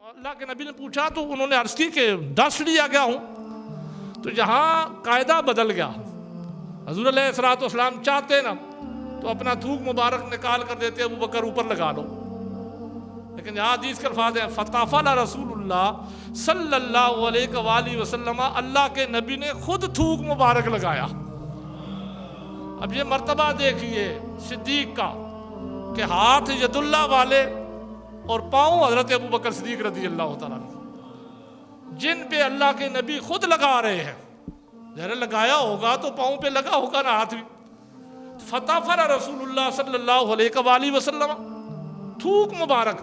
اللہ کے نبی نے پوچھا تو انہوں نے عرض کی کہ ڈس لیا گیا ہوں، تو یہاں قاعدہ بدل گیا۔ حضور علیہ الصلوۃ والسلام چاہتے نا تو اپنا تھوک مبارک نکال کر دیتے، ابو بکر اوپر لگا لو، لیکن یہاں حدیث کے الفاظ ہیں فَتَفَلَ رسول اللہ صلی اللہ علیہ وآلہ وسلم، اللہ کے نبی نے خود تھوک مبارک لگایا۔ اب یہ مرتبہ دیکھیے صدیق کا کہ ہاتھ ید اللہ والے اور پاؤں حضرت ابو بکر صدیق رضی اللہ تعالیٰ عنہ، جن پہ اللہ کے نبی خود لگا رہے ہیں۔ ذرا لگایا ہوگا تو پاؤں پہ لگا ہوگا نا ہاتھ بھی۔ فَتَفَلَ رسول اللہ صلی اللہ علیہ وآلہ وسلم، تھوک مبارک۔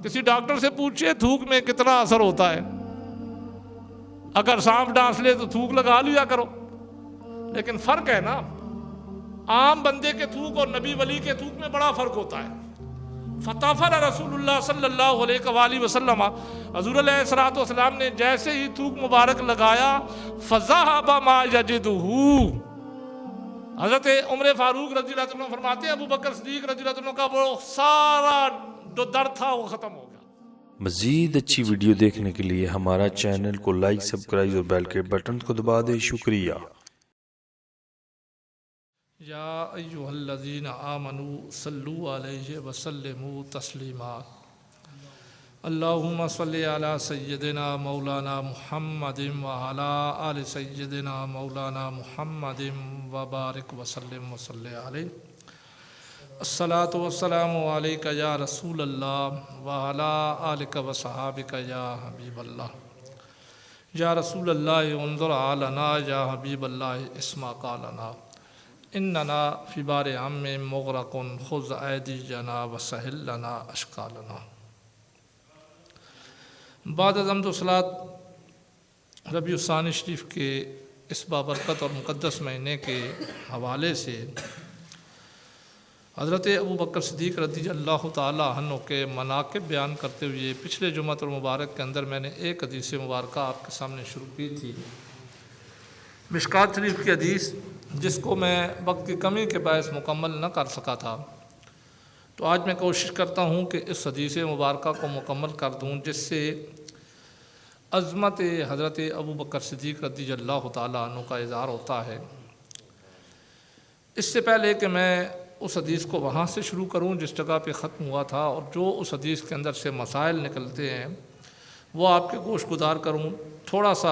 کسی ڈاکٹر سے پوچھئے تھوک میں کتنا اثر ہوتا ہے، اگر سانپ ڈانس لے تو تھوک لگا لیا کرو، لیکن فرق ہے نا، عام بندے کے تھوک اور نبی ولی کے تھوک میں بڑا فرق ہوتا ہے۔ فَتَفَلَ رسول اللہ صلی اللہ علیہ وآلہ وسلم، حضور علیہ الصلوۃ والسلام نے جیسے ہی تھوک مبارک لگایا، فَذَهَبَ مَا يَجِدُهُ، حضرت عمر فاروق رضی اللہ عنہ فرماتے ہیں ابو بکر صدیق رضی اللہ عنہ کا وہ سارا جو درد تھا وہ ختم ہو گیا۔ مزید اچھی ویڈیو دیکھنے کے لیے ہمارا چینل کو لائک، سبسکرائب اور بیل کے بٹن کو دبا دیں۔ شکریہ۔ یا ایہا الذین آمنوا صلوا علیہ وسلموا تسلیما۔ اللہم صلی علی سیدنا مولانا محمد وعلی آل سیدنا مولانا محمد وبارک وسلم وصلی علیہ۔ الصلاۃ والسلام علیک یا رسول اللہ وعلی آلک وصحابک یا حبیب اللہ۔ یا رسول اللہ انظر علینا، یا حبیب اللہ اسمع قالنا، اننا فی بار عم مغرق خذ ایدینا وسہل لنا اشکالنا۔ بعد از حمد و صلاۃ ربیع الثانی شریف کے اس بابرکت اور مقدس مہینے کے حوالے سے حضرت ابو بکر صدیق رضی اللہ تعالیٰ عنہ کے مناقب بیان کرتے ہوئے پچھلے جمعۃ المبارک کے اندر میں نے ایک حدیث مبارکہ آپ کے سامنے شروع کی تھی، مشکوٰۃ شریف کی حدیث، جس کو میں وقت کی کمی کے باعث مکمل نہ کر سکا تھا، تو آج میں کوشش کرتا ہوں کہ اس حدیث مبارکہ کو مکمل کر دوں، جس سے عظمت حضرت ابو بکر صدیق رضی اللہ تعالیٰ عنہ کا اظہار ہوتا ہے۔ اس سے پہلے کہ میں اس حدیث کو وہاں سے شروع کروں جس جگہ پہ ختم ہوا تھا، اور جو اس حدیث کے اندر سے مسائل نکلتے ہیں وہ آپ کے گوش گزار کروں، تھوڑا سا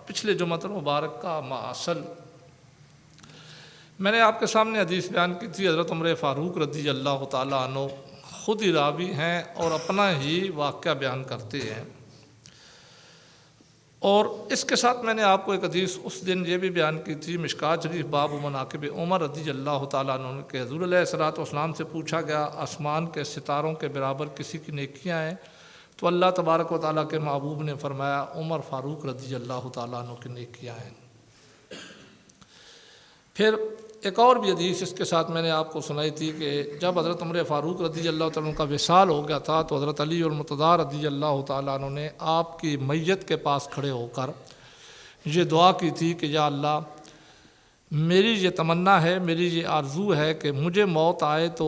پچھلے جمعۃ المبارک کا اصل میں نے آپ کے سامنے حدیث بیان کی تھی۔ حضرت عمر فاروق رضی اللہ تعالیٰ عنہ خود ہی راوی ہیں اور اپنا ہی واقعہ بیان کرتے ہیں، اور اس کے ساتھ میں نے آپ کو ایک حدیث اس دن یہ بھی بیان کی تھی، مشکوٰۃ شریف باب مناقب عمر رضی اللہ تعالیٰ عنہ کہ حضور علیہ الصلوۃ والسلام سے پوچھا گیا آسمان کے ستاروں کے برابر کسی کی نیکیاں ہیں، تو اللہ تبارک و تعالیٰ کے محبوب نے فرمایا عمر فاروق رضی اللہ تعالیٰ عنہ کی نیکیاں ہیں۔ پھر ایک اور بھی حدیث اس کے ساتھ میں نے آپ کو سنائی تھی کہ جب حضرت عمر فاروق رضی اللہ تعالیٰ عنہ کا وصال ہو گیا تھا، تو حضرت علی المرتضیٰ رضی اللہ تعالیٰ عنہ نے آپ کی میت کے پاس کھڑے ہو کر یہ دعا کی تھی کہ یا اللہ، میری یہ تمنا ہے، میری یہ آرزو ہے کہ مجھے موت آئے تو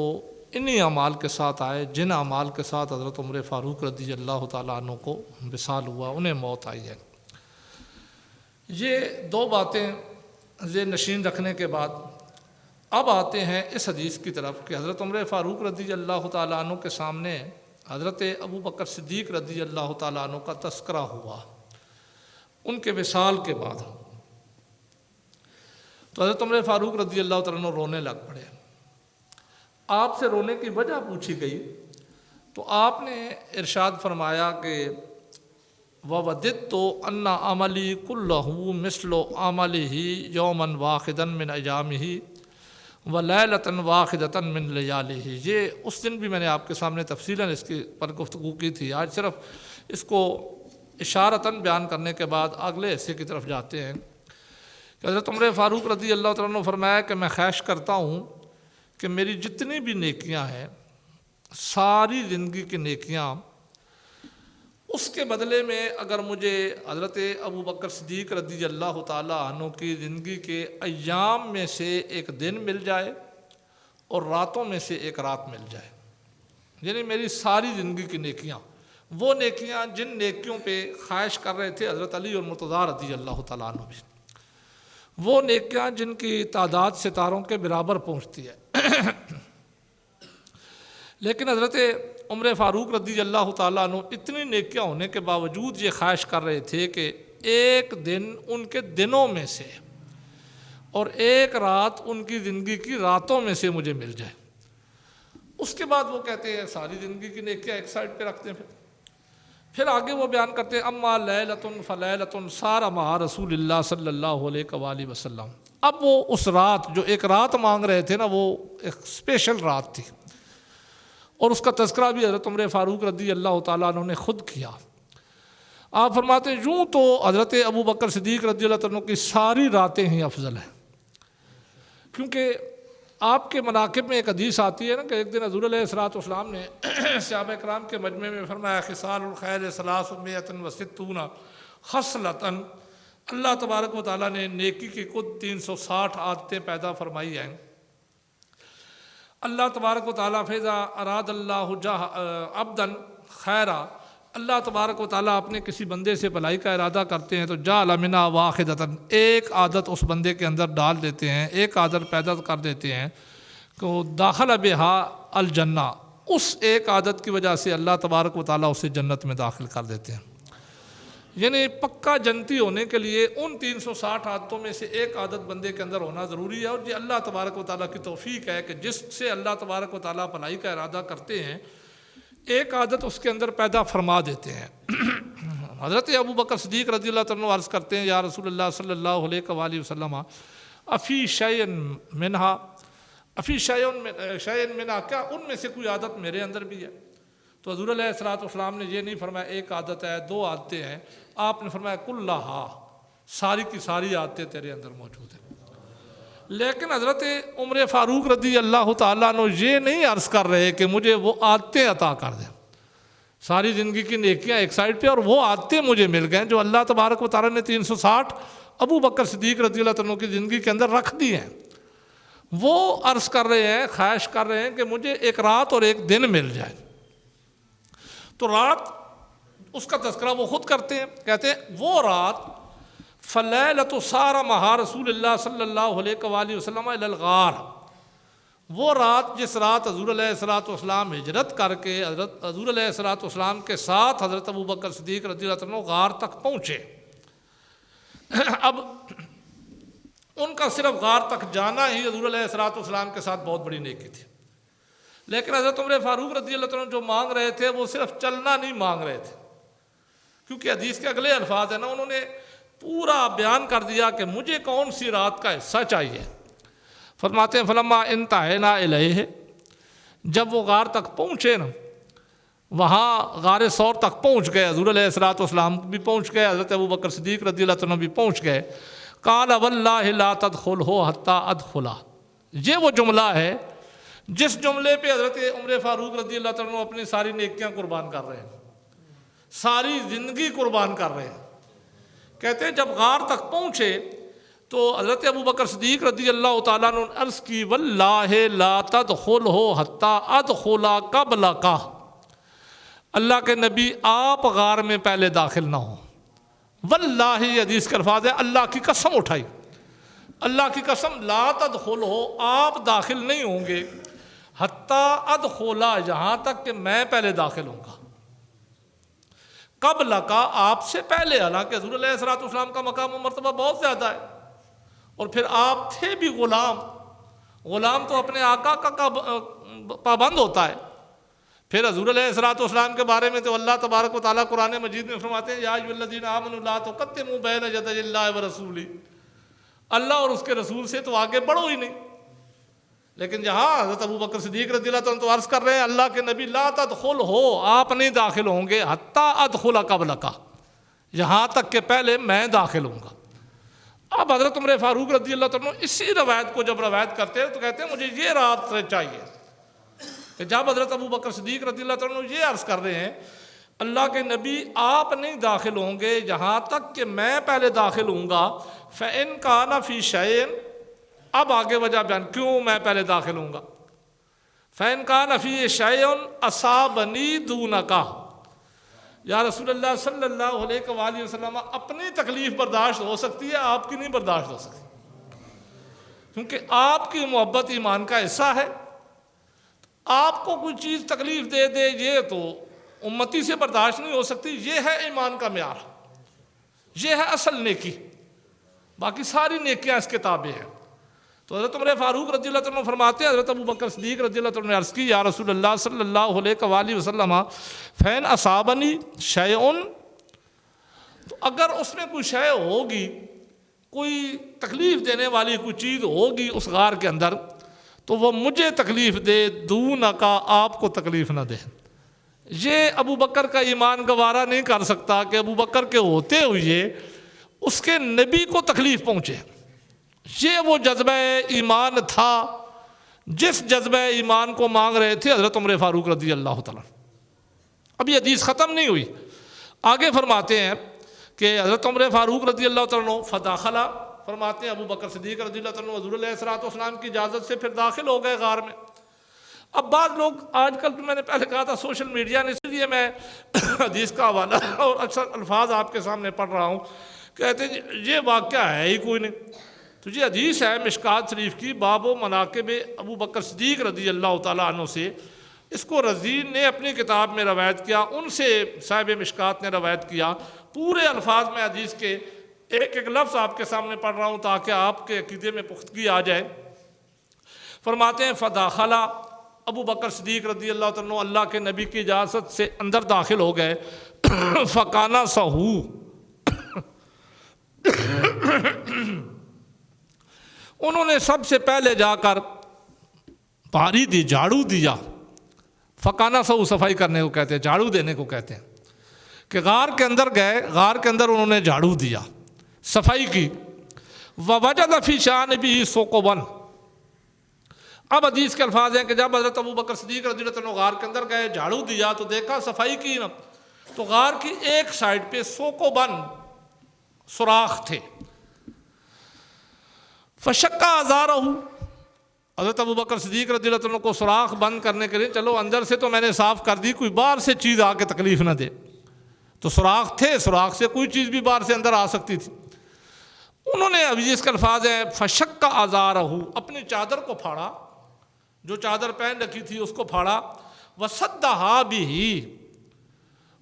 انہی اعمال کے ساتھ آئے جن اعمال کے ساتھ حضرت عمر فاروق رضی اللہ تعالیٰ عنہ کو وصال ہوا، انہیں موت آئی ہے۔ یہ دو باتیں ذہن نشین رکھنے کے بعد اب آتے ہیں اس حدیث کی طرف کہ حضرت عمر فاروق رضی اللہ تعالیٰ عنہ کے سامنے حضرت ابو بکر صدیق رضی اللہ تعالیٰ عنہ کا تذکرہ ہوا ان کے وصال کے بعد، تو حضرت عمر فاروق رضی اللہ تعالیٰ عنہ رونے لگ پڑے۔ آپ سے رونے کی وجہ پوچھی گئی تو آپ نے ارشاد فرمایا کہ وَوَدِدْتُ أَنَّ عَمَلِي كُلَّهُ مِثْلُ عَمَلِهِ يَوْمًا وَاحِدًا مِنْ أَيَّامِهِ وَلَيْلَةً وَاحِدَةً مِنْ لَيَالِهِ۔ یہ اس دن بھی میں نے آپ کے سامنے تفصیلاً اس کی پر گفتگو کی تھی، آج صرف اس کو اشارتاً بیان کرنے کے بعد اگلے حصے کی طرف جاتے ہیں کہ حضرت عمر فاروق رضی اللہ تعالیٰ عنہ فرمایا کہ میں خواہش کرتا ہوں کہ میری جتنی بھی نیکیاں ہیں، ساری زندگی کی نیکیاں، اس کے بدلے میں اگر مجھے حضرت ابو بکر صدیق رضی اللہ تعالیٰ عنہ کی زندگی کے ایام میں سے ایک دن مل جائے اور راتوں میں سے ایک رات مل جائے، یعنی میری ساری زندگی کی نیکیاں وہ نیکیاں جن نیکیوں پہ خواہش کر رہے تھے حضرت علی اور مرتضیٰ رضی اللہ تعالیٰ عنہ بھی، وہ نیکیاں جن کی تعداد ستاروں کے برابر پہنچتی ہے۔ لیکن حضرت عمر فاروق رضی اللہ تعالیٰ عنہ اتنی نیکیاں ہونے کے باوجود یہ خواہش کر رہے تھے کہ ایک دن ان کے دنوں میں سے اور ایک رات ان کی زندگی کی راتوں میں سے مجھے مل جائے۔ اس کے بعد وہ کہتے ہیں ساری زندگی کی نیکیاں ایک سائڈ پہ رکھتے ہیں، پھر آگے وہ بیان کرتے ہیں اما لیلۃ فلیلۃ سار مع رسول اللہ صلی اللہ علیہ وآلہ وسلم۔ اب وہ اس رات جو ایک رات مانگ رہے تھے نا، وہ ایک اسپیشل رات تھی، اور اس کا تذکرہ بھی حضرت عمر فاروق رضی اللہ تعالیٰ عنہ نے خود کیا۔ آپ فرماتے ہیں یوں تو حضرت ابو بکر صدیق رضی اللہ عنہ کی ساری راتیں ہی افضل ہیں، کیونکہ آپ کے مناقب میں ایک حدیث آتی ہے نا کہ ایک دن حضور علیہ السلام نے صحابہ کرام کے مجمع میں فرمایا خصال الخیر 360 خصلۃ، اللہ تبارک و تعالیٰ نے نیکی کی خود 360 عادتیں پیدا فرمائی ہیں۔ اللہ تبارک و تعالیٰ فیضا اراد اللہ عبدا خیرا، اللہ تبارک و تعالیٰ اپنے کسی بندے سے بھلائی کا ارادہ کرتے ہیں تو جعل منها واحدۃ، ایک عادت اس بندے کے اندر ڈال دیتے ہیں، ایک عادت پیدا کر دیتے ہیں کہ داخل بہا الجنہ، اس ایک عادت کی وجہ سے اللہ تبارک و تعالیٰ اسے جنت میں داخل کر دیتے ہیں۔ یعنی پکا جنتی ہونے کے لیے ان 360 عادتوں میں سے ایک عادت بندے کے اندر ہونا ضروری ہے، اور یہ اللہ تبارک و تعالیٰ کی توفیق ہے کہ جس سے اللہ تبارک و تعالیٰ بھلائی کا ارادہ کرتے ہیں ایک عادت اس کے اندر پیدا فرما دیتے ہیں۔ حضرت ابو بکر صدیق رضی اللہ عنہ عرض کرتے ہیں یا رسول اللہ صلی اللہ علیہ وآلہ وسلم افی شیئن منہا، افی شیئن منہا، کیا ان میں سے کوئی عادت میرے اندر بھی ہے؟ تو حضور علیہ السلام نے یہ نہیں فرمایا ایک عادت ہے، دو عادتیں ہیں، آپ نے فرمایا کلھا، ساری کی ساری عادتیں تیرے اندر موجود ہیں۔ لیکن حضرت عمر فاروق رضی اللہ تعالیٰ عنہ یہ نہیں عرض کر رہے کہ مجھے وہ عادتیں عطا کر دیں، ساری زندگی کی نیکیاں ایک سائڈ پہ اور وہ عادتیں مجھے مل گئیں جو اللہ تبارک و تعالیٰ نے 360 ابو بکر صدیق رضی اللہ عنہ کی زندگی کے اندر رکھ دی ہیں۔ وہ عرض کر رہے ہیں، خواہش کر رہے ہیں کہ مجھے ایک رات اور ایک دن مل جائے۔ تو رات اس کا تذکرہ وہ خود کرتے ہیں، کہتے ہیں وہ رات فلیلۃ سار مع رسول اللہ صلی اللہ علیہ وآلہ وسلم الی الغار، وہ رات جس رات حضور علیہ السلام ہجرت کر کے حضور علیہ السلام کے ساتھ حضرت ابو بکر صدیق رضی اللہ عنہ غار تک پہنچے۔ اب ان کا صرف غار تک جانا ہی حضور علیہ السلام کے ساتھ بہت بڑی نیکی تھی، لیکن حضرت عمر فاروق رضی اللہ عنہ جو مانگ رہے تھے وہ صرف چلنا نہیں مانگ رہے تھے، کیونکہ حدیث کے اگلے الفاظ ہیں نا، انہوں نے پورا بیان کر دیا کہ مجھے کون سی رات کا حصہ چاہیے۔ فرماتے ہیں فلما انتہینا الیہ، جب وہ غار تک پہنچے نا، وہاں غار ثور تک پہنچ گئے، حضور علیہ السلام بھی پہنچ گئے، حضرت ابو بکر صدیق رضی اللہ عنہ بھی پہنچ گئے۔ قال واللہ لا تدخلہ حتی ادخلہ، یہ وہ جملہ ہے جس جملے پہ حضرت عمر فاروق رضی اللہ عنہ اپنی ساری نیکیاں قربان کر رہے ہیں، ساری زندگی قربان کر رہے ہیں۔ کہتے ہیں جب غار تک پہنچے تو حضرت ابو بکر صدیق رضی اللہ تعالیٰ عنہ نے عرض کی واللہ لا تدخلہ حتی ادخل قبلک، اللہ کے نبی آپ غار میں پہلے داخل نہ ہوں۔ واللہ یہ حدیث کے الفاظ ہے، اللہ کی قسم اٹھائی، اللہ کی قسم لا تدخلہ، آپ داخل نہیں ہوں گے، حتی ادخل، یہاں تک کہ میں پہلے داخل ہوں گا، قبل کا، آپ سے پہلے، حالانکہ حضور علیہ السلام کا مقام و مرتبہ بہت زیادہ ہے، اور پھر آپ تھے بھی غلام، غلام تو اپنے آقا کا پابند ہوتا ہے۔ پھر حضور علیہ السلام کے بارے میں تو اللہ تبارک و تعالیٰ قرآن مجید میں فرماتے ہیں یا ایھا الذین آمنوا لا تقدموا بین یدی اللہ ورسولہ، اللہ اور اس کے رسول سے تو آگے بڑھو ہی نہیں۔ لیکن جہاں حضرت ابو بکر صدیق رضی اللہ عنہ تو عرض کر رہے ہیں اللہ کے نبی لا تدخل ہو، آپ نہیں داخل ہوں گے، حتی ادخل قبلک، یہاں تک کہ پہلے میں داخل ہوں گا۔ اب حضرت عمر فاروق رضی اللہ عنہ اسی روایت کو جب روایت کرتے ہیں تو کہتے ہیں مجھے یہ رات چاہیے، کہ جب حضرت ابو بکر صدیق رضی اللہ عنہ یہ عرض کر رہے ہیں اللہ کے نبی آپ نہیں داخل ہوں گے یہاں تک کہ میں پہلے داخل ہوں گا، فَإِن كَانَ فِي شَيْءٍ، اب آگے وجہ بیان کیوں میں پہلے داخل ہوں گا، فَإِن كَانَ فِي شَيْءٌ أَصَابَنِي دُونَكَ، یا رسول اللہ صلی اللہ علیہ وآلہ وسلم اپنی تکلیف برداشت ہو سکتی ہے، آپ کی نہیں برداشت ہو سکتی، کیونکہ آپ کی محبت ایمان کا حصہ ہے۔ آپ کو کوئی چیز تکلیف دے دے یہ تو امتی سے برداشت نہیں ہو سکتی، یہ ہے ایمان کا معیار، یہ ہے اصل نیکی، باقی ساری نیکیاں اس کے تابع ہیں۔ تو حضرت عمر فاروق رضی اللہ عنہ فرماتے ہیں حضرت ابو بکر صدیق رضی اللہ عنہ نے عرض کی یا رسول اللہ صلی اللہ علیہ وآلہ وسلم فین اصابنی شیئن، تو اگر اس میں کوئی شے ہوگی، کوئی تکلیف دینے والی کوئی چیز ہوگی اس غار کے اندر، تو وہ مجھے تکلیف دے، دون کا آپ کو تکلیف نہ دے۔ یہ ابو بکر کا ایمان گوارا نہیں کر سکتا کہ ابو بکر کے ہوتے ہوئے اس کے نبی کو تکلیف پہنچے۔ یہ وہ جذبہ ایمان تھا جس جذبہ ایمان کو مانگ رہے تھے حضرت عمر فاروق رضی اللہ تعالیٰ۔ اب یہ حدیث ختم نہیں ہوئی، آگے فرماتے ہیں کہ حضرت عمر فاروق رضی اللہ تعالیٰ فداخلہ، فرماتے ہیں ابو بکر صدیق رضی اللہ تعالیٰ حضور علیہ السلام کی اجازت سے پھر داخل ہو گئے غار میں۔ اب بعض لوگ آج کل، میں نے پہلے کہا تھا سوشل میڈیا نے، اس لیے میں حدیث کا حوالہ اور اکثر الفاظ آپ کے سامنے پڑھ رہا ہوں، کہتے ہیں یہ واقعہ ہے ہی کوئی نہیں۔ تو یہ حدیث ہے مشکات شریف کی، باب و مناقب ابو بکر صدیق رضی اللہ تعالیٰ عنہ سے۔ اس کو رزین نے اپنی کتاب میں روایت کیا، ان سے صاحب مشکات نے روایت کیا۔ پورے الفاظ میں حدیث کے ایک ایک لفظ آپ کے سامنے پڑھ رہا ہوں تاکہ آپ کے عقیدے میں پختگی آ جائے۔ فرماتے ہیں فداخلہ، ابو بکر صدیق رضی اللہ عنہ اللہ کے نبی کی اجازت سے اندر داخل ہو گئے۔ فکانا سہو، انہوں نے سب سے پہلے جا کر پاری دی، جھاڑو دیا۔ فکانا سہو صفائی کرنے کو کہتے ہیں، جھاڑو دینے کو کہتے ہیں، کہ غار کے اندر گئے، غار کے اندر انہوں نے جھاڑو دیا، صفائی کی۔ وَوَجَدَ فِي شَانِبِهِ ثُقُبًا، اب حدیث کے الفاظ ہیں کہ جب حضرت ابو بکر صدیق رضی اللہ عنہ غار کے اندر گئے، جھاڑو دیا تو دیکھا، صفائی کی نا، تو غار کی ایک سائڈ پہ ثقبًا سوراخ تھے۔ فشق ازارہ، حضرت ابو بکر صدیق رضی اللہ عنہ کو سوراخ بند کرنے کے لیے، چلو اندر سے تو میں نے صاف کر دی، کوئی باہر سے چیز آ کے تکلیف نہ دے، تو سوراخ تھے، سوراخ سے کوئی چیز بھی باہر سے اندر آ سکتی تھی۔ انہوں نے، ابھی اس کے الفاظ ہیں فشق ازارہ، اپنی چادر کو پھاڑا، جو چادر پہن رکھی تھی اس کو پھاڑا، وسدھا بھی،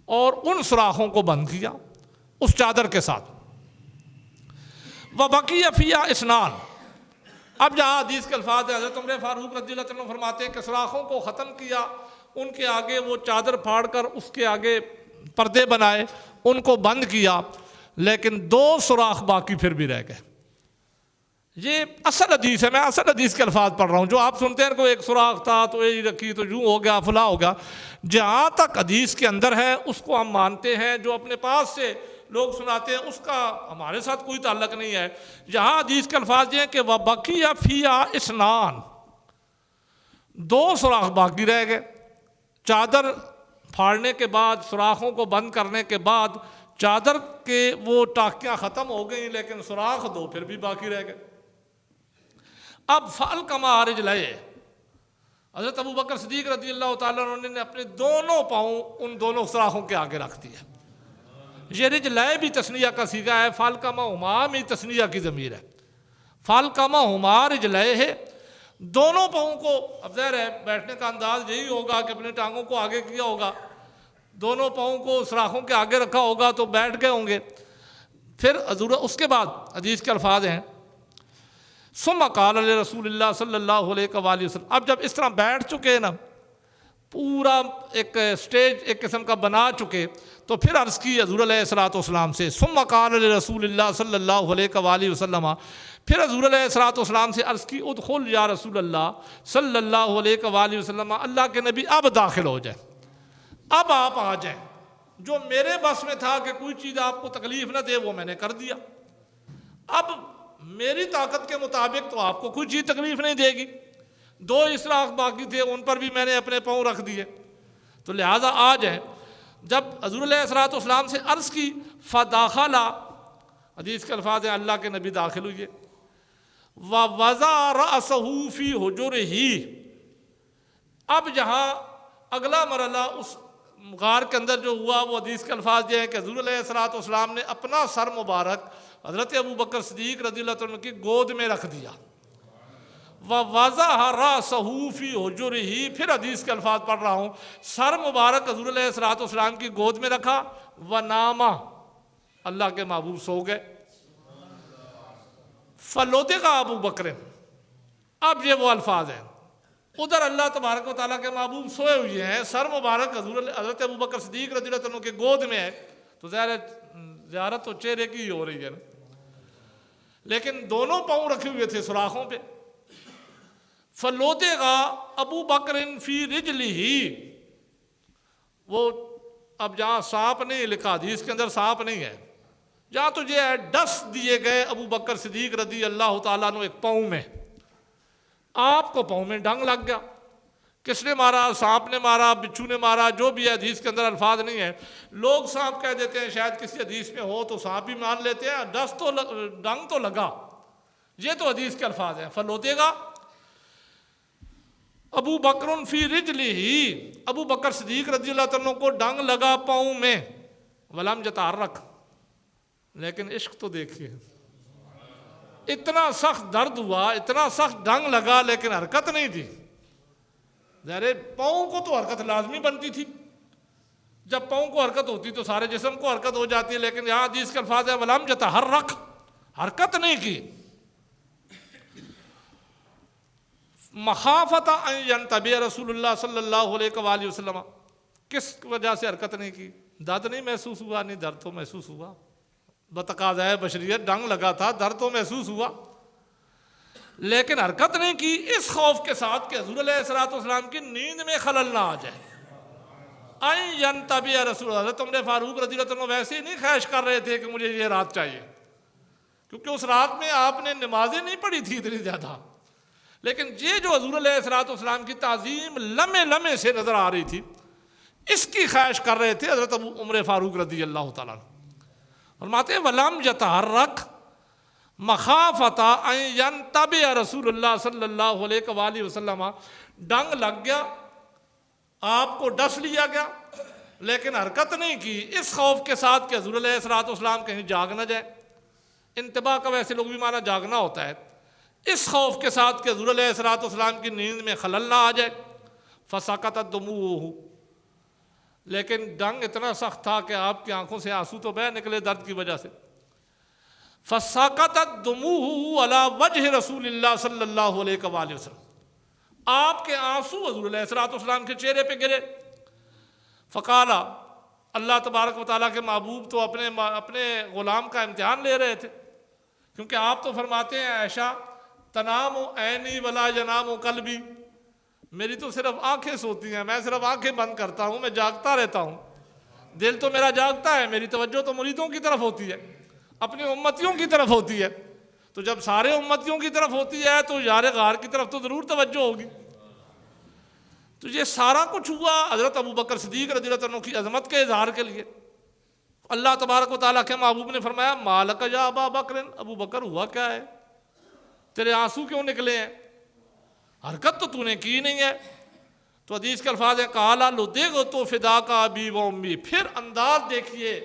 اور ان سوراخوں کو بند کیا اس چادر کے ساتھ۔ وبقی فیہا اسنان، اب جہاں حدیث کے الفاظ ہیں حضرت عمر فاروق رضی اللہ عنہ فرماتے ہیں کہ سوراخوں کو ختم کیا، ان کے آگے وہ چادر پھاڑ کر اس کے آگے پردے بنائے، ان کو بند کیا، لیکن 2 سوراخ باقی پھر بھی رہ گئے۔ یہ اصل حدیث ہے، میں اصل حدیث کے الفاظ پڑھ رہا ہوں، جو آپ سنتے ہیں کوئی ایک سوراخ تھا تو یہ رکھی تو یوں ہو گیا فلاں ہو گیا، جہاں تک حدیث کے اندر ہے اس کو ہم مانتے ہیں، جو اپنے پاس سے لوگ سناتے ہیں اس کا ہمارے ساتھ کوئی تعلق نہیں ہے۔ یہاں حدیث کے الفاظ یہ ہیں کہ وَبَقِيَ فِيهَا اِسْنَانٌ، 2 سوراخ باقی رہ گئے، چادر پھاڑنے کے بعد، سوراخوں کو بند کرنے کے بعد چادر کے وہ ٹاکیاں ختم ہو گئیں، لیکن سوراخ 2 پھر بھی باقی رہ گئے۔ اب فَأَلْقَمَا رِجْلَيْهِ، حضرت ابو بکر صدیق رضی اللہ تعالیٰ عنہ نے اپنے دونوں پاؤں ان دونوں سوراخوں کے آگے رکھ دیا۔ یہ رجلائے بھی تثنیہ کا صیغہ ہے، فَأَلْقَمَهُمَا میں تثنیہ کی ضمیر ہے، فَأَلْقَمَهُمَا رِجْلَيْهِ، دونوں پاؤں کو، اب ظاہر ہے بیٹھنے کا انداز یہی ہوگا کہ اپنے ٹانگوں کو آگے کیا ہوگا، دونوں پاؤں کو سوراخوں کے آگے رکھا ہوگا تو بیٹھ گئے ہوں گے۔ پھر حضور اس کے بعد حدیث کے الفاظ ہیں ثم قال لرسول اللہ صلی اللہ علیہ وآلہ وسلم، اب جب اس طرح بیٹھ چکے نا، پورا ایک سٹیج ایک قسم کا بنا چکے، تو پھر عرض کی حضور علیہ السلام سے، ثم قال لرسول اللہ صلی اللہ علیہ وآلہ وسلم، پھر حضور علیہ السلام سے عرض کی ادخل یا رسول اللہ صلی اللہ علیہ وآلہ وسلم، اللہ کے نبی اب داخل ہو جائیں، اب آپ آ جائیں، جو میرے بس میں تھا کہ کوئی چیز آپ کو تکلیف نہ دے وہ میں نے کر دیا، اب میری طاقت کے مطابق تو آپ کو کوئی چیز تکلیف نہیں دے گی، 2 سوراخ باقی تھے ان پر بھی میں نے اپنے پاؤں رکھ دیے، تو لہٰذا آ جائیں۔ جب حضور علیہ السلام سے عرض کی فداخلہ، حدیث کے الفاظ ہیں اللہ کے نبی داخل ہوئے، وَوَضَعَ رَأْسَهُ فِي حُجُرِهِ، اب جہاں اگلا مرحلہ اس غار کے اندر جو ہوا وہ حدیث کے الفاظ یہ ہیں کہ حضور علیہ الصلوۃ والسلام نے اپنا سر مبارک حضرت ابو بکر صدیق رضی اللہ عنہ کی گود میں رکھ دیا، وَوَضَعَ رَأْسَهُ فِي حُجُرِهِ، پھر حدیث کے الفاظ پڑھ رہا ہوں، سر مبارک حضور علیہ الصلوۃ والسلام کی گود میں رکھا، وَنَامَ، اللہ کے محبوب سو گئے، فَلُدِغَ ابو بکر، اب یہ وہ الفاظ ہیں، ادھر اللہ تبارک و تعالیٰ کے محبوب سوئے ہوئے ہیں، سر مبارک حضرت ابو بکر صدیق رضی اللہ عنہ کے گود میں ہے، تو زیارت تو چہرے کی ہی ہو رہی ہے نا، لیکن دونوں پاؤں رکھے ہوئے تھے سوراخوں پہ۔ فَلُدِغَ ابو بکر فی رِجْلِهِ، وہ اب جہاں سانپ نہیں لکھا، حدیث کے اندر سانپ نہیں ہے، جہاں تو یہ ہے ڈس دیے گئے ابو بکر صدیق رضی اللہ تعالیٰ عنہ ایک پاؤں میں، آپ کو پاؤں میں ڈنگ لگ گیا، کس نے مارا؟ سانپ نے مارا، بچھو نے مارا، جو بھی ہے، حدیث کے اندر الفاظ نہیں ہے، لوگ سانپ کہہ دیتے ہیں، شاید کسی حدیث میں ہو تو سانپ بھی مان لیتے ہیں، ڈنگ تو لگا، یہ تو حدیث کے الفاظ ہیں۔ فَلُدِغَ ابو بکر فی رِجْلِهِ، ابو بکر صدیق رضی اللہ عنہ کو ڈنگ لگا پاؤں میں، وَلَمْ يَتَحَرَّكْ، لیکن عشق تو دیکھیے، اتنا سخت درد ہوا، اتنا سخت ڈنگ لگا، لیکن حرکت نہیں تھی۔ ظاہر پاؤں کو تو حرکت لازمی بنتی تھی، جب پاؤں کو حرکت ہوتی تو سارے جسم کو حرکت ہو جاتی ہے، لیکن یہاں حدیث کے الفاظ ہے وَلَمْ يَتَحَرَّكْ، حرکت نہیں کی، مخافت ان ينتبه رسول اللہ صلی اللہ علیہ وآلہ وسلم، کس وجہ سے حرکت نہیں کی؟ درد نہیں محسوس ہوا؟ نہیں، درد تو محسوس ہوا، بتقاضۂ بشریت ڈنگ لگا تھا، درد تو محسوس ہوا، لیکن حرکت نہیں کی، اس خوف کے ساتھ کہ حضور علیہ الصلوۃ والسلام کی نیند میں خلل نہ آ جائے۔ ان ينتبه رسول اللہ، حضرت عمر فاروق رضی اللہ عنہ ویسے ہی نہیں خواہش کر رہے تھے کہ مجھے یہ رات چاہیے، کیونکہ اس رات میں آپ نے نمازیں نہیں پڑھی تھی اتنی زیادہ، لیکن یہ جو حضور علیہ الصلوۃ والسلام کی تعظیم لمحے لمحے سے نظر آ رہی تھی، اس کی خواہش کر رہے تھے حضرت عمر فاروق رضی اللہ تعالیٰ عنہ۔ فرماتے ہیں وَلَمْ يَتَحَرَّكْ مخافت ان ينتبه رسول اللہ صلی اللہ علیہ وآلہ وسلم، ڈنگ لگ گیا، آپ کو ڈس لیا گیا، لیکن حرکت نہیں کی، اس خوف کے ساتھ کہ حضور علیہ الصلوۃ والسلام کہیں جاگ نہ جائے، انتباہ کا ویسے لوگ بھی مانا جاگنا ہوتا ہے، اس خوف کے ساتھ کہ حضور علیہ الصلوۃ والسلام کی نیند میں خلل نہ آ جائے، فسقطت دموعہ، لیکن ڈنگ اتنا سخت تھا کہ آپ کی آنکھوں سے آنسو تو بہہ نکلے درد کی وجہ سے، فسقطت دموعہ علی وجہ رسول اللہ صلی اللہ علیہ وآلہ وسلم، آپ کے آنسو حضور علیہ الصلوۃ والسلام کے چہرے پہ گرے، فقال، اللہ تبارک و تعالیٰ کے محبوب تو اپنے غلام کا امتحان لے رہے تھے، کیونکہ آپ تو فرماتے ہیں عائشہ تنام عینی ولا ینام قلبی، میری تو صرف آنکھیں سوتی ہیں، میں صرف آنکھیں بند کرتا ہوں، میں جاگتا رہتا ہوں، دل تو میرا جاگتا ہے، میری توجہ تو مریدوں کی طرف ہوتی ہے، اپنی امتیوں کی طرف ہوتی ہے، تو جب سارے امتیوں کی طرف ہوتی ہے تو یار غار کی طرف تو ضرور توجہ ہوگی۔ تو یہ سارا کچھ ہوا حضرت ابو بکر صدیق رضی اللہ عنہ کی عظمت کے اظہار کے لیے۔ اللہ تبارک و تعالیٰ کے محبوب نے فرمایا مالک یا ابا بکر، ابو بکر ہوا کیا ہے، تیرے آنسو کیوں نکلے ہیں، حرکت تو نے کی نہیں ہے۔ تو حدیث کے الفاظ ہیں قالا لُدِغْتُ فِدَاكَ أَبِي وَأُمِّي، پھر انداز دیکھیے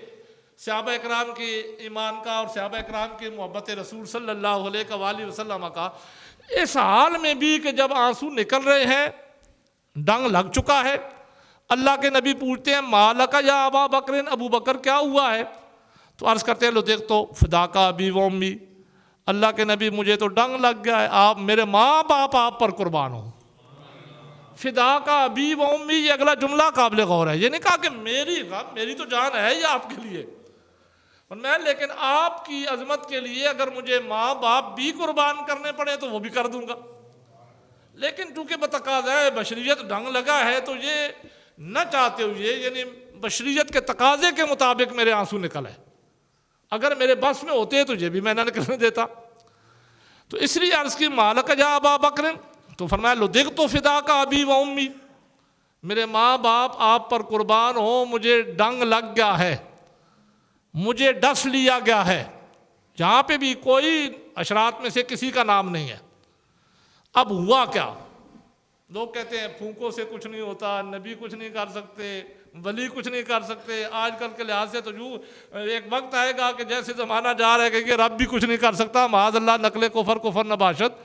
صحابہ اکرام کے ایمان کا اور صحابہ اکرام کے محبت رسول صلی اللہ علیہ وآلہ وسلم کا، اس حال میں بھی کہ جب آنسو نکل رہے ہیں، ڈنگ لگ چکا ہے، اللہ کے نبی پوچھتے ہیں مالک یا ابا بکر، ابو بکر کیا ہوا ہے؟ تو عرض کرتے ہیں لُدِغْتُ فِدَاكَ أَبِي وَأُمِّي، اللہ کے نبی مجھے تو ڈنگ لگ گیا ہے، آپ میرے ماں باپ آپ پر قربان ہوں۔ فِدَاكَ أَبِي وَأُمِّي، یہ اگلا جملہ قابل غور ہے، یہ نہیں کہا کہ میری تو جان ہے یہ آپ کے لیے، میں لیکن آپ کی عظمت کے لیے اگر مجھے ماں باپ بھی قربان کرنے پڑے تو وہ بھی کر دوں گا، لیکن چونکہ بتقاضۂ بشریت ڈنگ لگا ہے تو یہ نہ چاہتے ہوئے، یعنی بشریت کے تقاضے کے مطابق میرے آنسو نکل ہے، اگر میرے بس میں ہوتے تو یہ بھی میں نہ نکلنے دیتا۔ تو اس لیے عرض کی مالک یا ابا بکر، تو فرمایا لُدِغْتُ فِدَاكَ أَبِي وَأُمِّي، میرے ماں باپ آپ پر قربان ہوں، مجھے ڈنگ لگ گیا ہے، مجھے ڈس لیا گیا ہے، جہاں پہ بھی کوئی اشرات میں سے کسی کا نام نہیں ہے۔ اب ہوا کیا؟ لوگ کہتے ہیں پھونکوں سے کچھ نہیں ہوتا، نبی کچھ نہیں کر سکتے، ولی کچھ نہیں کر سکتے. آج کل کے لحاظ سے تو جو ایک وقت آئے گا کہ جیسے زمانہ جا رہا ہے کہ رب بھی کچھ نہیں کر سکتا، معاذ اللہ نقل کفر نباشت.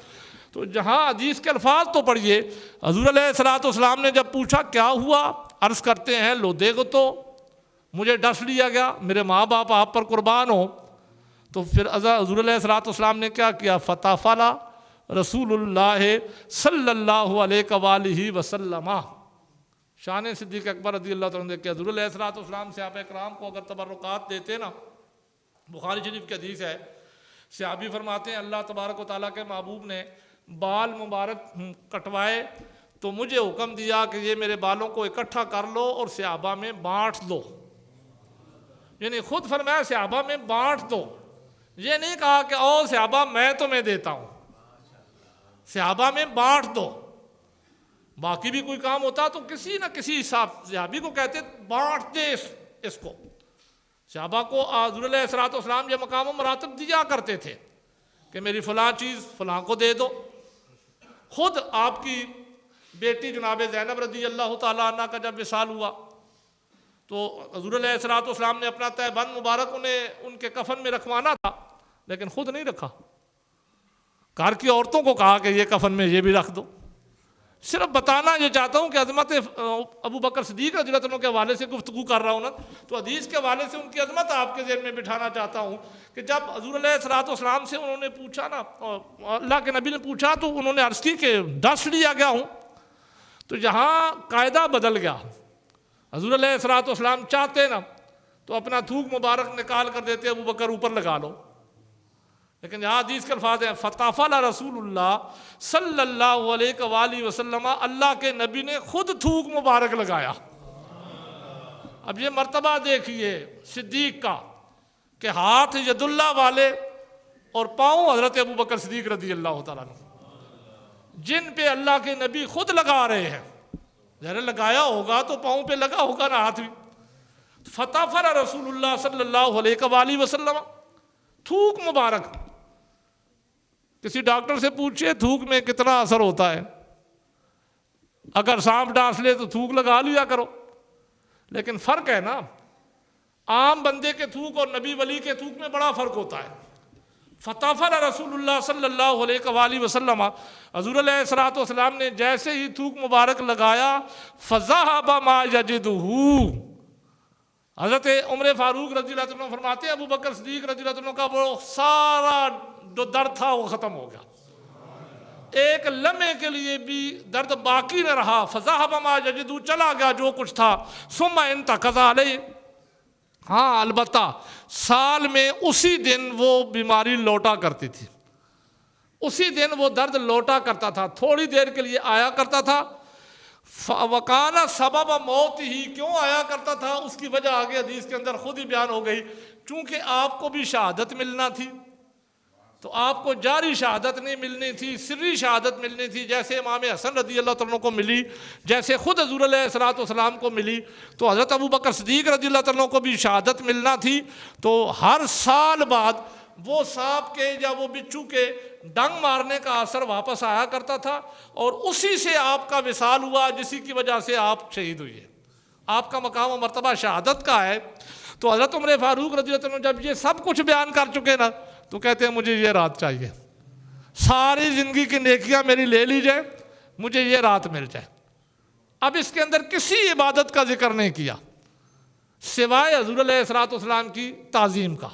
تو جہاں حدیث کے الفاظ تو پڑھیے. حضور علیہ الصلوۃ والسلام نے جب پوچھا کیا ہوا، عرض کرتے ہیں لو دیکھو تو مجھے ڈس لیا گیا، میرے ماں باپ آپ پر قربان ہو. تو پھر حضور علیہ الصلوۃ والسلام نے کیا کیا، فتافلا رسول اللہ صلی اللہ علیہ وآلہ وسلم. شان صدیق اکبر رضی اللہ تعالیٰ نے کہ حضور علیہ الصلوۃ والسلام صحابہ کرام کو اگر تبرکات دیتے نا، بخاری شریف کی حدیث ہے، صحابی فرماتے ہیں اللہ تبارک و تعالیٰ کے محبوب نے بال مبارک کٹوائے تو مجھے حکم دیا کہ یہ میرے بالوں کو اکٹھا کر لو اور صحابہ میں بانٹ دو. یعنی خود فرمایا صحابہ میں بانٹ دو، یہ نہیں کہا کہ او صحابہ میں تمہیں دیتا ہوں، صحابہ میں بانٹ دو. باقی بھی کوئی کام ہوتا تو کسی نہ کسی صحابی کو کہتے بانٹ دے اس کو. صحابہ کو حضور علیہ الصلوۃ والسلام یہ مقام و مراتب دیا کرتے تھے کہ میری فلاں چیز فلاں کو دے دو. خود آپ کی بیٹی جناب زینب رضی اللہ تعالیٰ عنہ کا جب وصال ہوا تو حضور علیہ الصلوۃ والسلام نے اپنا تہ بند مبارک انہیں ان کے کفن میں رکھوانا تھا، لیکن خود نہیں رکھا. گھر کی عورتوں کو کہا کہ یہ کفن میں یہ بھی رکھ دو. صرف بتانا یہ چاہتا ہوں کہ عظمت ابو بکر صدیق رضی اللہ عنہ کے حوالے سے گفتگو کر رہا ہوں نا، تو حدیث کے حوالے سے ان کی عظمت آپ کے ذہن میں بٹھانا چاہتا ہوں کہ جب حضور علیہ الصلوۃ والسلام سے انہوں نے پوچھا نا، اللہ کے نبی نے پوچھا تو انہوں نے عرض کی کہ ڈس لیا گیا ہوں. تو یہاں قاعدہ بدل گیا. حضور علیہ الصلوۃ والسلام چاہتے نا تو اپنا تھوک مبارک نکال کر دیتے ابو بکر اوپر لگا لو، لیکن یہاں حدیث کے الفاظ ہیں فتافلا رسول اللہ صلی اللہ علیہ وآلہ وسلم، اللہ کے نبی نے خود تھوک مبارک لگایا. اب یہ مرتبہ دیکھیے صدیق کا کہ ہاتھ ید اللہ والے اور پاؤں حضرت ابو بکر صدیق رضی اللہ تعالیٰ عنہ، جن پہ اللہ کے نبی خود لگا رہے ہیں. ذرا لگایا ہوگا تو پاؤں پہ لگا ہوگا نا ہاتھ بھی. فتافلا رسول اللہ صلی اللہ علیہ وآلہ وسلم، تھوک مبارک. کسی ڈاکٹر سے پوچھئے تھوک میں کتنا اثر ہوتا ہے، اگر سانپ ڈانس لے تو تھوک لگا لیا کرو، لیکن فرق ہے نا، عام بندے کے تھوک اور نبی ولی کے تھوک میں بڑا فرق ہوتا ہے. فتافلا رسول اللہ صلی اللہ علیہ وآلہ وسلم، حضور علیہ الصلوۃ والسلام نے جیسے ہی تھوک مبارک لگایا فذهب ما یجدہ. حضرت عمر فاروق رضی اللہ عنہ فرماتے ہیں ابو بکر صدیق رضی اللہ عنہ کا وہ سارا جو درد تھا وہ ختم ہو گیا، ایک لمحے کے لیے بھی درد باقی نہ رہا. فذهب ما یجدہ، چلا گیا جو کچھ تھا. ثم انتقض علیہ، ہاں البتہ سال میں اسی دن وہ بیماری لوٹا کرتی تھی، اسی دن وہ درد لوٹا کرتا تھا، تھوڑی دیر کے لیے آیا کرتا تھا. وَقَانَ سبب موت ہی، کیوں آیا کرتا تھا اس کی وجہ آگے حدیث کے اندر خود ہی بیان ہو گئی. چونکہ آپ کو بھی شہادت ملنا تھی تو آپ کو جاری شہادت نہیں ملنی تھی، سری شہادت ملنی تھی، جیسے امام حسن رضی اللہ عنہ کو ملی، جیسے خود حضور علیہ الصلوۃ والسلام کو ملی، تو حضرت ابو بکر صدیق رضی اللہ عنہ کو بھی شہادت ملنا تھی. تو ہر سال بعد وہ سانپ کے یا وہ بچھو کے ڈنگ مارنے کا اثر واپس آیا کرتا تھا، اور اسی سے آپ کا وصال ہوا جسی کی وجہ سے آپ شہید ہوئے. آپ کا مقام و مرتبہ شہادت کا ہے. تو حضرت عمر فاروق رضی اللہ عنہ جب یہ سب کچھ بیان کر چکے نا تو کہتے ہیں مجھے یہ رات چاہیے، ساری زندگی کی نیکیاں میری لے لی جائے، مجھے یہ رات مل جائے. اب اس کے اندر کسی عبادت کا ذکر نہیں کیا سوائے حضور علیہ الصلوۃ والسلام کی تعظیم کا.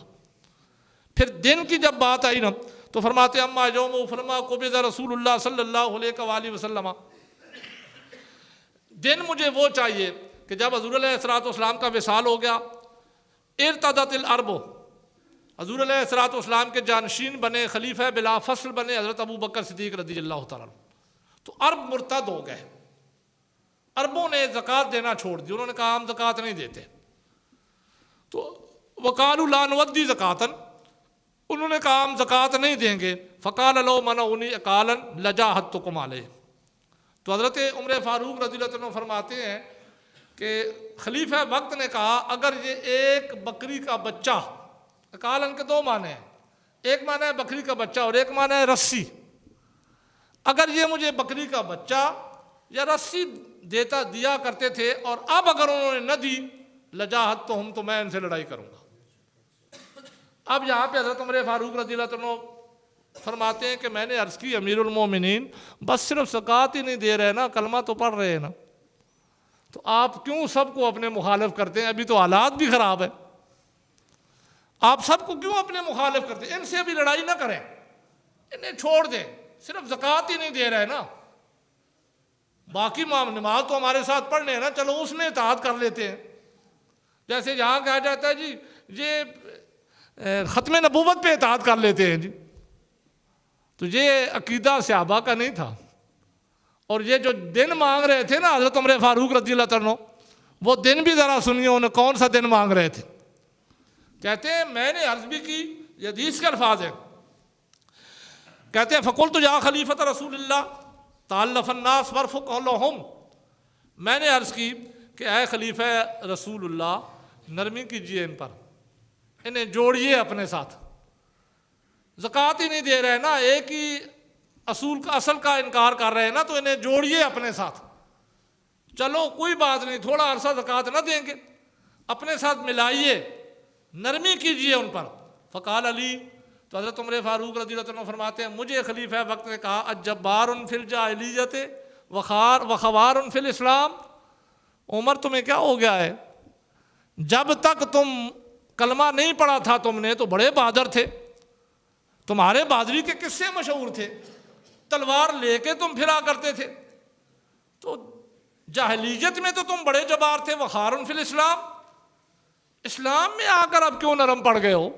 پھر دن کی جب بات آئی نا تو فرماتے اما یوم فرما قبض رسول اللہ صلی اللہ علیہ وآلہ وسلم، دن مجھے وہ چاہیے کہ جب حضور علیہ الصلوۃ والسلام کا وصال ہو گیا، ارتدت الارب، حضور علیہ الصلوۃ والسلام کے جانشین بنے، خلیفہ بلا فصل بنے حضرت ابو بکر صدیق رضی اللہ تعالیٰ عنہ. تو عرب مرتد ہو گئے، عربوں نے زکوٰۃ دینا چھوڑ دی، انہوں نے کہا ہم زکوٰۃ نہیں دیتے. تو وقالوا لا نودی زکوٰۃ، انہوں نے کہا ہم زکوٰۃ نہیں دیں گے. فقال لو منعونی اقالا لجاہدتکم علیہ. تو حضرت عمر فاروق رضی اللہ عنہ فرماتے ہیں کہ خلیفہ وقت نے کہا اگر یہ ایک بکری کا بچہ، اقالن کے دو معنی ہیں، ایک معنی ہے بکری کا بچہ اور ایک معنی ہے رسی، اگر یہ مجھے بکری کا بچہ یا رسی دیا کرتے تھے، اور اب اگر انہوں نے نہ دی لجاہد تو ہم، تو میں ان سے لڑائی کروں گا۔ اب یہاں پہ حضرت عمر فاروق رضی اللہ عنہ فرماتے ہیں کہ میں نے عرض کی امیر المومنین بس صرف زکوٰۃ ہی نہیں دے رہے نا، کلمہ تو پڑھ رہے ہیں نا، تو آپ کیوں سب کو اپنے مخالف کرتے ہیں؟ ابھی تو حالات بھی خراب ہے، آپ سب کو کیوں اپنے مخالف کرتے ہیں؟ ان سے ابھی لڑائی نہ کریں، انہیں چھوڑ دیں، صرف زکوٰۃ ہی نہیں دے رہے نا، باقی نماز تو ہمارے ساتھ پڑھنے ہیں نا، چلو اس میں اطاعت کر لیتے ہیں۔ جیسے یہاں کہا جاتا ہے جی یہ ختم نبوت پہ اطاعت کر لیتے ہیں جی، تو یہ عقیدہ صحابہ کا نہیں تھا۔ اور یہ جو دن مانگ رہے تھے نا حضرت عمر فاروق رضی اللہ عنہ، وہ دن بھی ذرا سنیے انہیں کون سا دن مانگ رہے تھے۔ کہتے ہیں میں نے عرض بھی کی، یہ حدیث کے الفاظ ہیں، کہتے ہیں فقلت یا خلیفۃ رسول اللہ تألف الناس وارفق لهم، میں نے عرض کی کہ اے خلیفہ رسول اللہ نرمی کیجئے ان پر، انہیں جوڑیے اپنے ساتھ، زکوٰۃ ہی نہیں دے رہے نا، ایک ہی اصل کا انکار کر رہے ہیں نا، تو انہیں جوڑیے اپنے ساتھ، چلو کوئی بات نہیں تھوڑا عرصہ زکوٰۃ نہ دیں گے، اپنے ساتھ ملائیے، نرمی کیجئے ان پر۔ فقال علی، تو حضرت عمر فاروق رضی اللہ عنہ فرماتے ہیں مجھے خلیفہ وقت نے کہا اجبار فی الجاہلیت وخوار فی الاسلام، عمر تمہیں کیا ہو گیا ہے؟ جب تک تم کلمہ نہیں پڑھا تھا تم نے تو بڑے بہادر تھے، تمہارے بہادری کے قصے مشہور تھے، تلوار لے کے تم پھرا کرتے تھے، تو جاہلیت میں تو تم بڑے جبار تھے، وخار فی الاسلام، اسلام میں آ کر اب کیوں نرم پڑ گئے ہو؟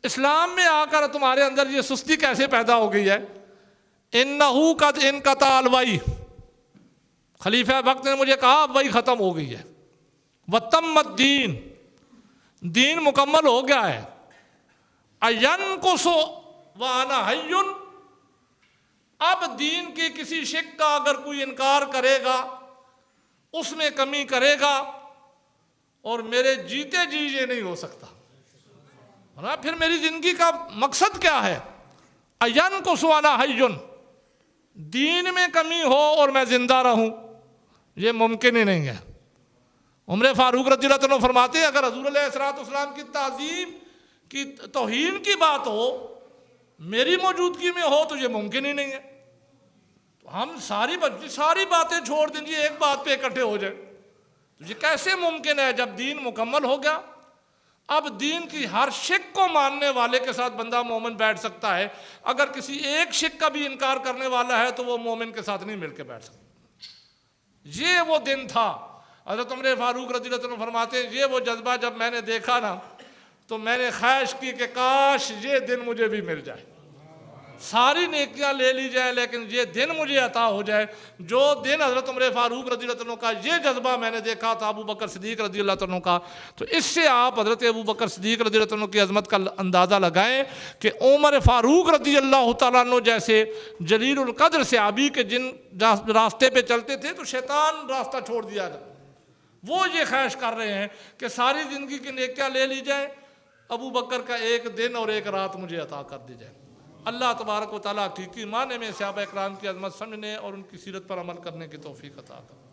اسلام میں آ کر تمہارے اندر یہ سستی کیسے پیدا ہو گئی ہے؟ انہو قد انقطع الوحی، خلیفہ وقت نے مجھے کہا اب وحی ختم ہو گئی ہے، وتم الدین، دین مکمل ہو گیا ہے، اینقص وانا حی، اب دین کے کسی شک کا اگر کوئی انکار کرے گا، اس میں کمی کرے گا، اور میرے جیتے جی یہ نہیں ہو سکتا، پھر میری زندگی کا مقصد کیا ہے؟ اینقص وانا حی، دین میں کمی ہو اور میں زندہ رہوں، یہ ممکن ہی نہیں ہے۔ عمر فاروق رضی اللہ عنہ فرماتے ہیں اگر حضور علیہ السلام کی تعظیم کی توہین کی بات ہو، میری موجودگی میں ہو، تو یہ ممکن ہی نہیں ہے۔ تو ہم ساری باتیں چھوڑ دیں گے، ایک بات پہ اکٹھے ہو جائیں، تو یہ کیسے ممکن ہے جب دین مکمل ہو گیا؟ اب دین کی ہر شک کو ماننے والے کے ساتھ بندہ مومن بیٹھ سکتا ہے، اگر کسی ایک شک کا بھی انکار کرنے والا ہے تو وہ مومن کے ساتھ نہیں مل کے بیٹھ سکتا۔ یہ وہ دن تھا، حضرت عمر فاروق رضی اللہ عنہ فرماتے ہیں یہ وہ جذبہ جب میں نے دیکھا نا تو میں نے خواہش کی کہ کاش یہ دن مجھے بھی مل جائے، ساری نیکیاں لے لی جائیں لیکن یہ دن مجھے عطا ہو جائے، جو دن حضرت عمر فاروق رضی اللہ عنہ کا یہ جذبہ میں نے دیکھا تھا ابو بکر صدیق رضی اللہ عنہ کا، تو اس سے آپ حضرت ابو بکر صدیق رضی اللہ عنہ کی عظمت کا اندازہ لگائیں کہ عمر فاروق رضی اللہ تعالیٰ عنہ جیسے جلیل القدر صحابی کے جن راستے پہ چلتے تھے تو شیطان راستہ چھوڑ دیا جاتا، وہ یہ خواہش کر رہے ہیں کہ ساری زندگی کی نیکیاں لے لی جائیں، ابو بکر کا ایک دن اور ایک رات مجھے عطا کر دی جائے۔ اللہ تبارک و تعالیٰ حقیقی معنی میں صحابہ اکرام کی عظمت سمجھنے اور ان کی سیرت پر عمل کرنے کی توفیق عطا کرے۔